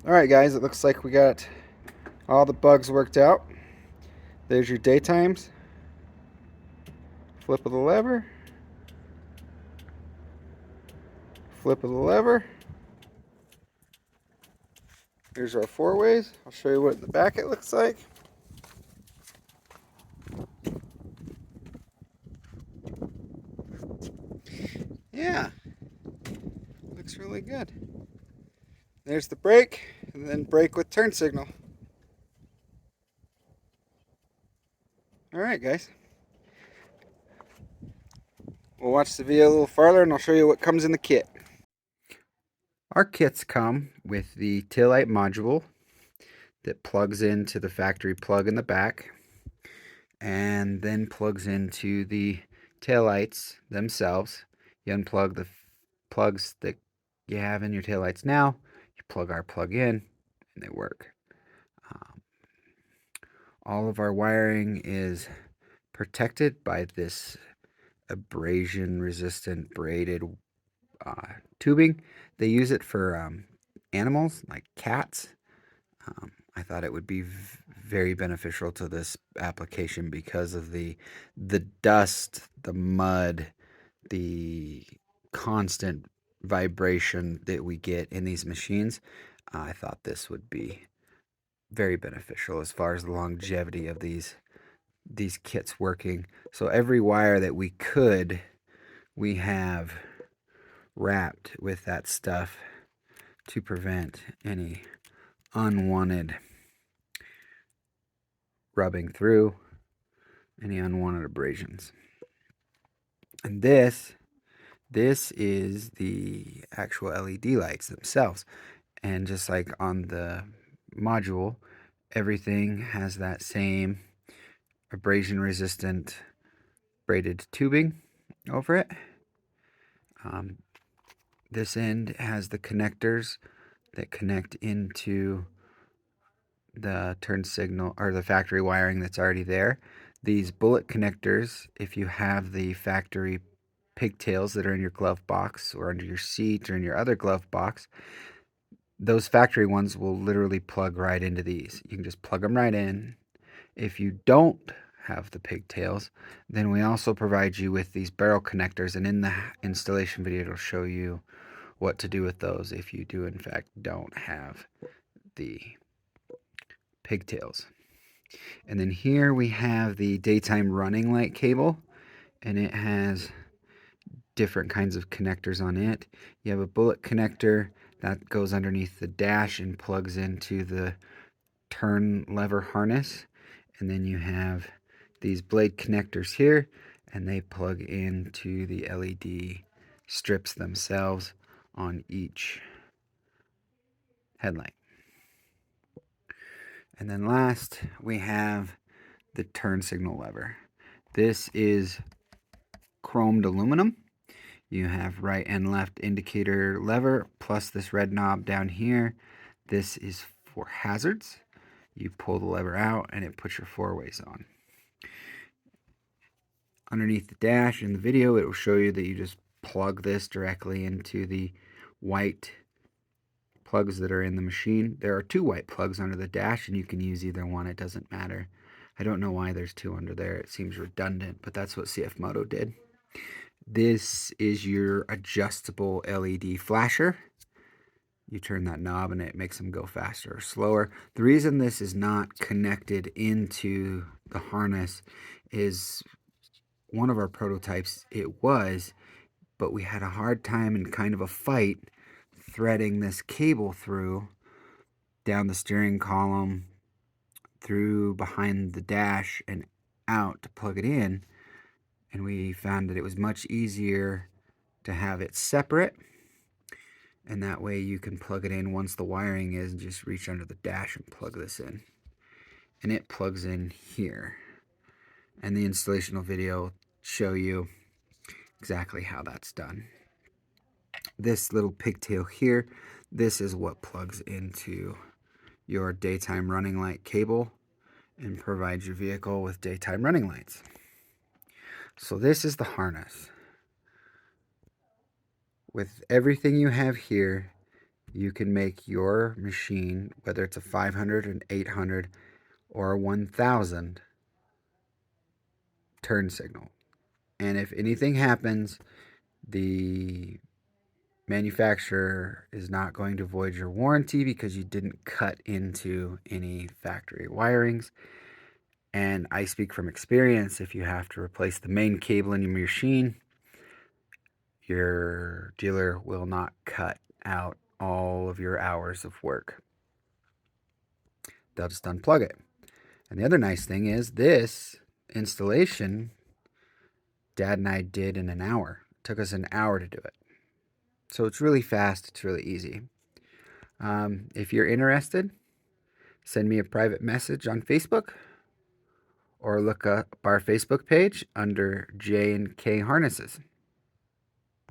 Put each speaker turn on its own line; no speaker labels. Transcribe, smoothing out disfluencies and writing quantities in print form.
Alright guys, it looks like we got all the bugs worked out. There's your daytimes. Flip of the lever. Flip of the lever. Here's our four ways. I'll show you what in the back it looks like. Yeah, looks really good. There's the brake, and then brake with turn signal. Alright guys, we'll watch the video a little farther and I'll show you what comes in the kit. Our kits come with the taillight module that plugs into the factory plug in the back and then plugs into the taillights themselves. You unplug the plugs that you have in your taillights now, you plug our plug in, and they work. All of our wiring is protected by this abrasion resistant braided tubing. They use it for animals like cats. I thought it would be very beneficial to this application because of the dust, the mud, the constant vibration that we get in these machines. I thought this would be very beneficial as far as the longevity of these kits working. So every wire that we have wrapped with that stuff to prevent any unwanted rubbing through, any unwanted abrasions. And this is the actual LED lights themselves. And just like on the module, everything has that same abrasion resistant braided tubing over it. This end has the connectors that connect into the turn signal or the factory wiring that's already there. These bullet connectors, if you have the factory pigtails that are in your glove box or under your seat or in your other glove box, those factory ones will literally plug right into these. You can just plug them right in. If you don't have the pigtails, then we also provide you with these barrel connectors, and in the installation video it'll show you what to do with those if you do in fact don't have the pigtails. And then here we have the daytime running light cable, and it has different kinds of connectors on it. You have a bullet connector that goes underneath the dash and plugs into the turn lever harness, and then you have these blade connectors here, and they plug into the LED strips themselves on each headlight. And then last, we have the turn signal lever. This is chromed aluminum. You have right and left indicator lever plus this red knob down here. This is for hazards. You pull the lever out and it puts your four ways on. Underneath the dash in the video, it will show you that you just plug this directly into the white plugs that are in the machine. There are two white plugs under the dash, and you can use either one. It doesn't matter. I don't know why there's two under there. It seems redundant, but that's what CFMoto did. This is your adjustable LED flasher. You turn that knob and it makes them go faster or slower. The reason this is not connected into the harness is one of our prototypes it was, but we had a hard time and kind of a fight threading this cable through down the steering column, through behind the dash and out to plug it in. And we found that it was much easier to have it separate, and that way you can plug it in once the wiring is and just reach under the dash and plug this in, and it plugs in here. And the installation video will show you exactly how that's done. This little pigtail here, this is what plugs into your daytime running light cable and provides your vehicle with daytime running lights. So this is the harness. With everything you have here, you can make your machine, whether it's a 500, an 800, or a 1000, turn signal. And if anything happens, the manufacturer is not going to void your warranty because you didn't cut into any factory wirings. And I speak from experience, if you have to replace the main cable in your machine, your dealer will not cut out all of your hours of work. They'll just unplug it. And the other nice thing is this installation, Dad and I did in an hour. It took us an hour to do it. So it's really fast. It's really easy. If you're interested, send me a private message on Facebook or look up our Facebook page under J&K Harnesses.